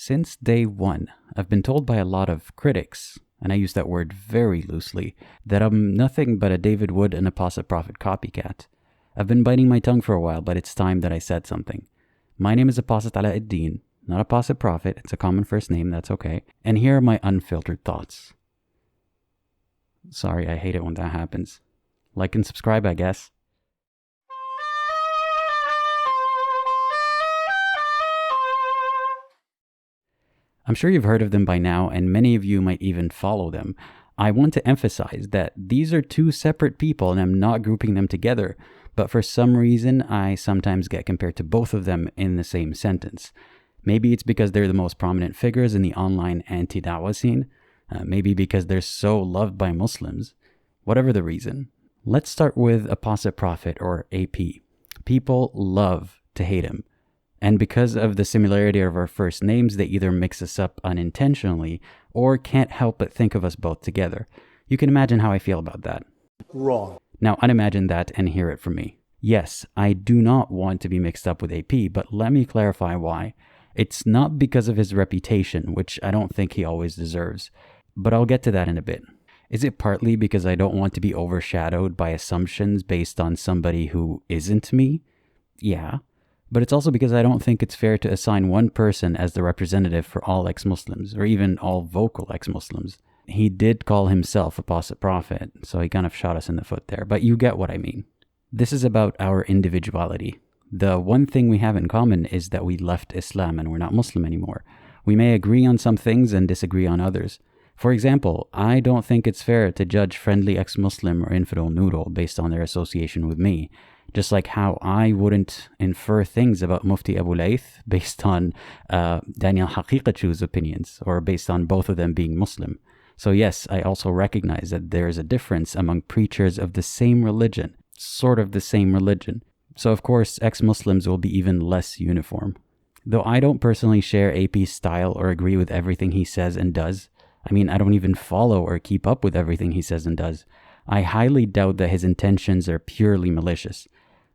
Since day one, I've been told by a lot of critics, and I use that word very loosely, that I'm nothing but a David Wood and Apostate Prophet copycat. I've been biting my tongue for a while, but it's time that I said something. My name is Apostate Aladdin, not Apostate Prophet. It's a common first name, that's okay. And here are my unfiltered thoughts. Sorry, I hate it when that happens. Like and subscribe, I guess. I'm sure you've heard of them by now, and many of you might even follow them. I want to emphasize that these are two separate people, and I'm not grouping them together, but for some reason, I sometimes get compared to both of them in the same sentence. Maybe it's because they're the most prominent figures in the online anti-dawah scene. Maybe because they're so loved by Muslims. Whatever the reason. Let's start with Apostate Prophet, or AP. People love to hate him. And because of the similarity of our first names, they either mix us up unintentionally or can't help but think of us both together. You can imagine how I feel about that. Wrong. Now unimagine that and hear it from me. Yes, I do not want to be mixed up with AP, but let me clarify why. It's not because of his reputation, which I don't think he always deserves, but I'll get to that in a bit. Is it partly because I don't want to be overshadowed by assumptions based on somebody who isn't me? Yeah. But it's also because I don't think it's fair to assign one person as the representative for all ex-Muslims, or even all vocal ex-Muslims. He did call himself Apostate Prophet, so he kind of shot us in the foot there, but you get what I mean. This is about our individuality. The one thing we have in common is that we left Islam and we're not Muslim anymore. We may agree on some things and disagree on others. For example, I don't think it's fair to judge friendly ex-Muslim or infidel noodle based on their association with me. Just like how I wouldn't infer things about Mufti Abu Layth based on Daniel Haqiqatchu's opinions, or based on both of them being Muslim. So yes, I also recognize that there is a difference among preachers of the same religion, sort of the same religion. So of course, ex-Muslims will be even less uniform. Though I don't personally share AP's style or agree with everything he says and does, I mean, I don't even follow or keep up with everything he says and does, I highly doubt that his intentions are purely malicious.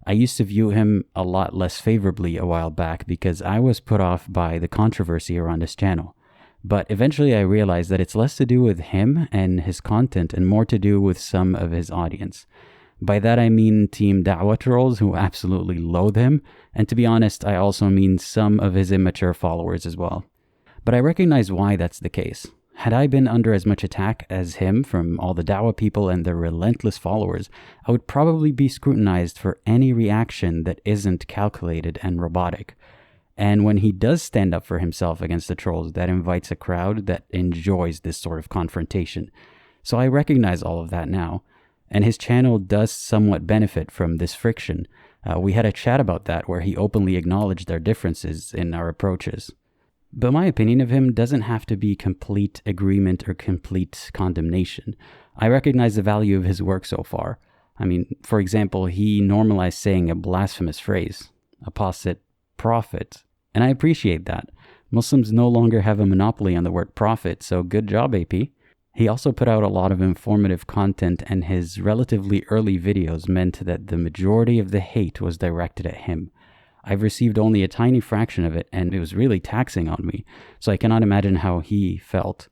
I used to view him a lot less favorably a while back because I was put off by the controversy around his channel. But eventually I realized that it's less to do with him and his content and more to do with some of his audience. By that I mean Team Da'wah trolls who absolutely loathe him, and to be honest, I also mean some of his immature followers as well. But I recognize why that's the case. Had I been under as much attack as him from all the Dawah people and their relentless followers, I would probably be scrutinized for any reaction that isn't calculated and robotic. And when he does stand up for himself against the trolls, that invites a crowd that enjoys this sort of confrontation. So I recognize all of that now, and his channel does somewhat benefit from this friction. We had a chat about that where he openly acknowledged our differences in our approaches. But my opinion of him doesn't have to be complete agreement or complete condemnation. I recognize the value of his work so far. I mean, for example, he normalized saying a blasphemous phrase, Apostate Prophet, and I appreciate that. Muslims no longer have a monopoly on the word prophet, so good job, AP. He also put out a lot of informative content, and his relatively early videos meant that the majority of the hate was directed at him. I've received only a tiny fraction of it, and it was really taxing on me, so I cannot imagine how he felt.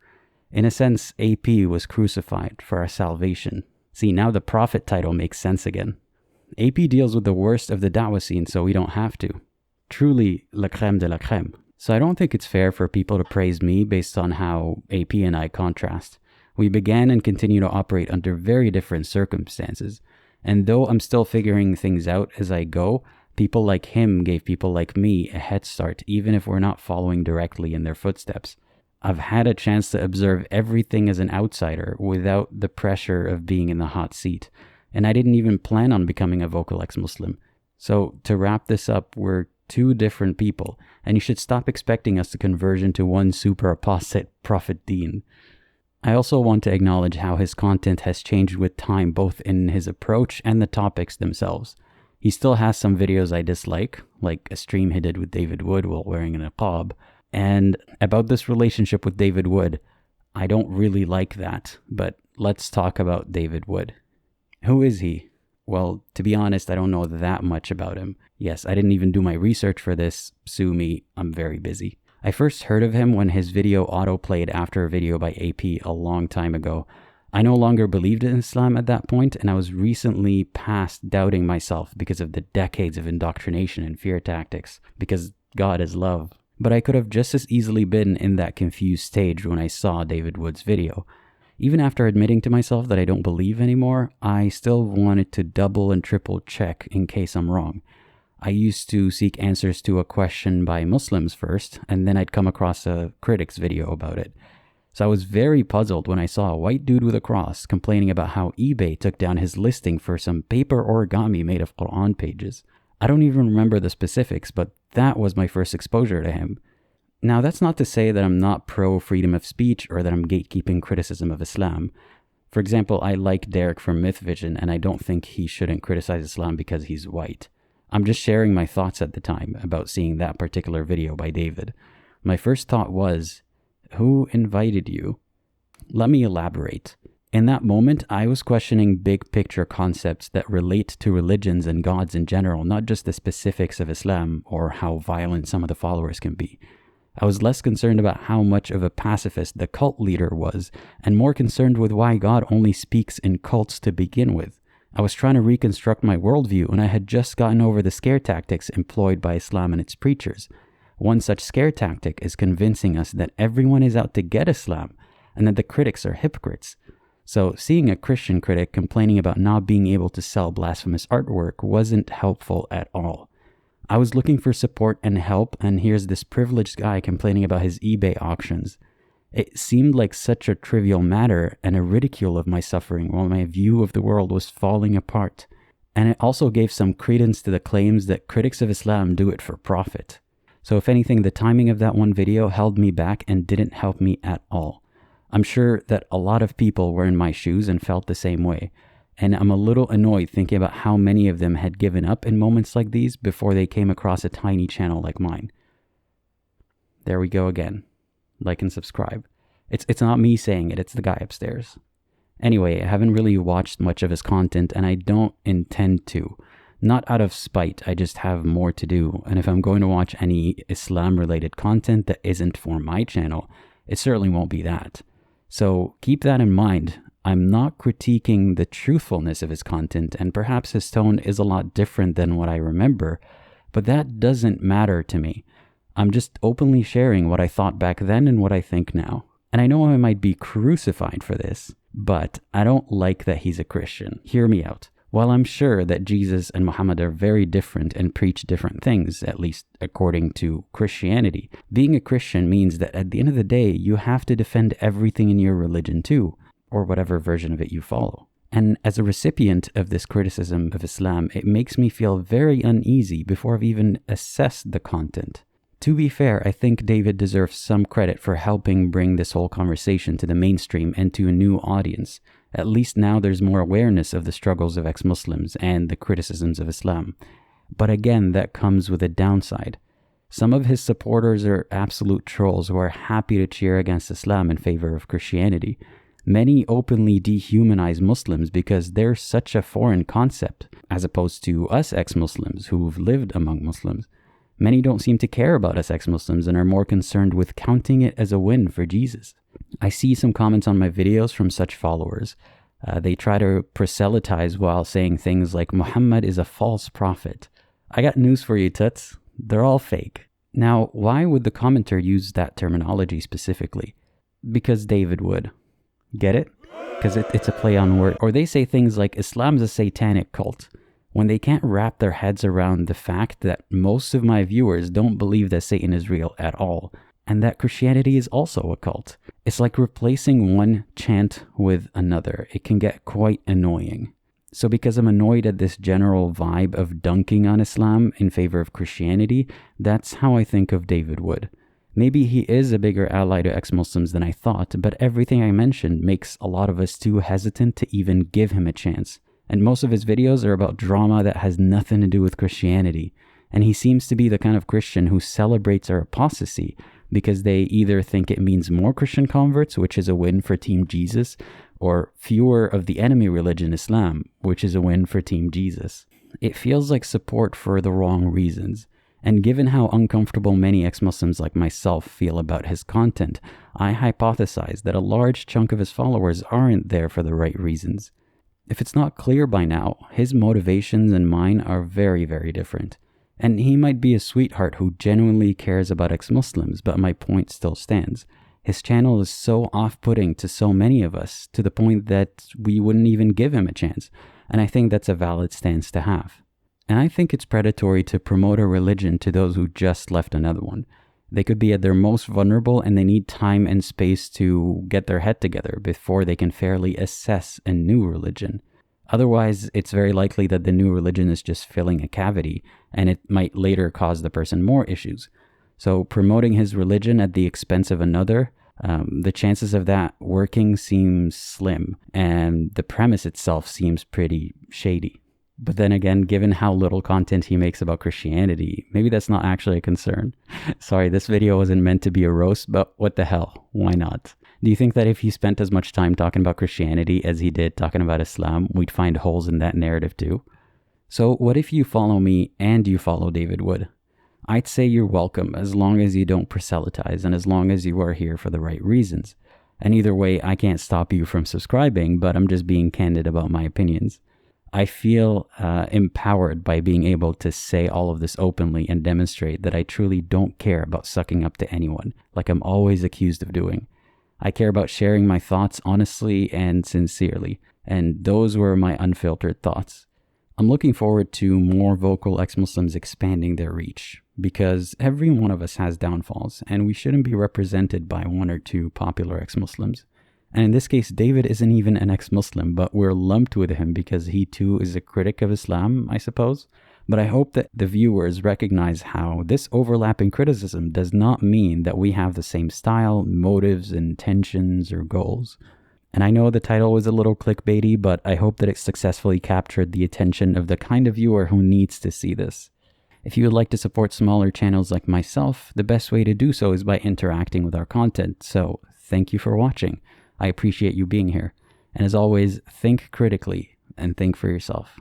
In a sense, AP was crucified for our salvation. See, now the prophet title makes sense again. AP deals with the worst of the da'wah scene, so we don't have to. Truly, la crème de la crème. So I don't think it's fair for people to praise me based on how AP and I contrast. We began and continue to operate under very different circumstances, and though I'm still figuring things out as I go, people like him gave people like me a head start, even if we're not following directly in their footsteps. I've had a chance to observe everything as an outsider without the pressure of being in the hot seat, and I didn't even plan on becoming a vocal ex-Muslim. So to wrap this up, we're two different people, and you should stop expecting us to converge into one super apostate prophet deen. I also want to acknowledge how his content has changed with time, both in his approach and the topics themselves. He still has some videos I dislike, like a stream he did with David Wood while wearing a niqab. And about this relationship with David Wood, I don't really like that, but let's talk about David Wood. Who is he? Well, to be honest, I don't know that much about him. Yes, I didn't even do my research for this. Sue me, I'm very busy. I first heard of him when his video auto-played after a video by AP a long time ago. I no longer believed in Islam at that point, and I was recently past doubting myself because of the decades of indoctrination and fear tactics, because God is love. But I could have just as easily been in that confused stage when I saw David Wood's video. Even after admitting to myself that I don't believe anymore, I still wanted to double and triple check in case I'm wrong. I used to seek answers to a question by Muslims first, and then I'd come across a critic's video about it. So I was very puzzled when I saw a white dude with a cross complaining about how eBay took down his listing for some paper origami made of Quran pages. I don't even remember the specifics, but that was my first exposure to him. Now, that's not to say that I'm not pro freedom of speech or that I'm gatekeeping criticism of Islam. For example, I like Derek from MythVision, and I don't think he shouldn't criticize Islam because he's white. I'm just sharing my thoughts at the time about seeing that particular video by David. My first thought was, who invited you? Let me elaborate. In that moment, I was questioning big picture concepts that relate to religions and gods in general, not just the specifics of Islam or how violent some of the followers can be. I was less concerned about how much of a pacifist the cult leader was, and more concerned with why God only speaks in cults to begin with. I was trying to reconstruct my worldview, and I had just gotten over the scare tactics employed by Islam and its preachers. One such scare tactic is convincing us that everyone is out to get Islam, and that the critics are hypocrites. So seeing a Christian critic complaining about not being able to sell blasphemous artwork wasn't helpful at all. I was looking for support and help, and here's this privileged guy complaining about his eBay auctions. It seemed like such a trivial matter and a ridicule of my suffering while my view of the world was falling apart. And it also gave some credence to the claims that critics of Islam do it for profit. So if anything, the timing of that one video held me back and didn't help me at all. I'm sure that a lot of people were in my shoes and felt the same way. And I'm a little annoyed thinking about how many of them had given up in moments like these before they came across a tiny channel like mine. There we go again. Like and subscribe. It's not me saying it, it's the guy upstairs. Anyway, I haven't really watched much of his content, and I don't intend to. Not out of spite, I just have more to do, and if I'm going to watch any Islam-related content that isn't for my channel, it certainly won't be that. So keep that in mind. I'm not critiquing the truthfulness of his content, and perhaps his tone is a lot different than what I remember, but that doesn't matter to me. I'm just openly sharing what I thought back then and what I think now. And I know I might be crucified for this, but I don't like that he's a Christian. Hear me out. While I'm sure that Jesus and Muhammad are very different and preach different things, at least according to Christianity, being a Christian means that at the end of the day, you have to defend everything in your religion too, or whatever version of it you follow. And as a recipient of this criticism of Islam, it makes me feel very uneasy before I've even assessed the content. To be fair, I think David deserves some credit for helping bring this whole conversation to the mainstream and to a new audience. At least now there's more awareness of the struggles of ex-Muslims and the criticisms of Islam. But again, that comes with a downside. Some of his supporters are absolute trolls who are happy to cheer against Islam in favor of Christianity. Many openly dehumanize Muslims because they're such a foreign concept, as opposed to us ex-Muslims who've lived among Muslims. Many don't seem to care about us ex-Muslims and are more concerned with counting it as a win for Jesus. I see some comments on my videos from such followers. They try to proselytize while saying things like Muhammad is a false prophet. I got news for you, toots. They're all fake. Now, why would the commenter use that terminology specifically? Because David would. Get it? Because it's a play on word. Or they say things like Islam's a satanic cult, when they can't wrap their heads around the fact that most of my viewers don't believe that Satan is real at all, and that Christianity is also a cult. It's like replacing one chant with another. It can get quite annoying. So because I'm annoyed at this general vibe of dunking on Islam in favor of Christianity, that's how I think of David Wood. Maybe he is a bigger ally to ex-Muslims than I thought, but everything I mentioned makes a lot of us too hesitant to even give him a chance. And most of his videos are about drama that has nothing to do with Christianity. And he seems to be the kind of Christian who celebrates our apostasy because they either think it means more Christian converts, which is a win for Team Jesus, or fewer of the enemy religion Islam, which is a win for Team Jesus. It feels like support for the wrong reasons. And given how uncomfortable many ex-Muslims like myself feel about his content, I hypothesize that a large chunk of his followers aren't there for the right reasons. If it's not clear by now, his motivations and mine are very, very different. And he might be a sweetheart who genuinely cares about ex-Muslims, but my point still stands. His channel is so off-putting to so many of us, to the point that we wouldn't even give him a chance. And I think that's a valid stance to have. And I think it's predatory to promote a religion to those who just left another one. They could be at their most vulnerable and they need time and space to get their head together before they can fairly assess a new religion. Otherwise, it's very likely that the new religion is just filling a cavity, and it might later cause the person more issues. So promoting his religion at the expense of another, the chances of that working seems slim, and the premise itself seems pretty shady. But then again, given how little content he makes about Christianity, maybe that's not actually a concern. Sorry, this video wasn't meant to be a roast, but what the hell? Why not? Do you think that if he spent as much time talking about Christianity as he did talking about Islam, we'd find holes in that narrative too? So what if you follow me and you follow David Wood? I'd say you're welcome as long as you don't proselytize and as long as you are here for the right reasons. And either way, I can't stop you from subscribing, but I'm just being candid about my opinions. I feel empowered by being able to say all of this openly and demonstrate that I truly don't care about sucking up to anyone, like I'm always accused of doing. I care about sharing my thoughts honestly and sincerely, and those were my unfiltered thoughts. I'm looking forward to more vocal ex-Muslims expanding their reach, because every one of us has downfalls, and we shouldn't be represented by one or two popular ex-Muslims. And in this case, David isn't even an ex-Muslim, but we're lumped with him because he too is a critic of Islam, I suppose. But I hope that the viewers recognize how this overlapping criticism does not mean that we have the same style, motives, intentions, or goals. And I know the title was a little clickbaity, but I hope that it successfully captured the attention of the kind of viewer who needs to see this. If you would like to support smaller channels like myself, the best way to do so is by interacting with our content. So thank you for watching. I appreciate you being here. And as always, think critically and think for yourself.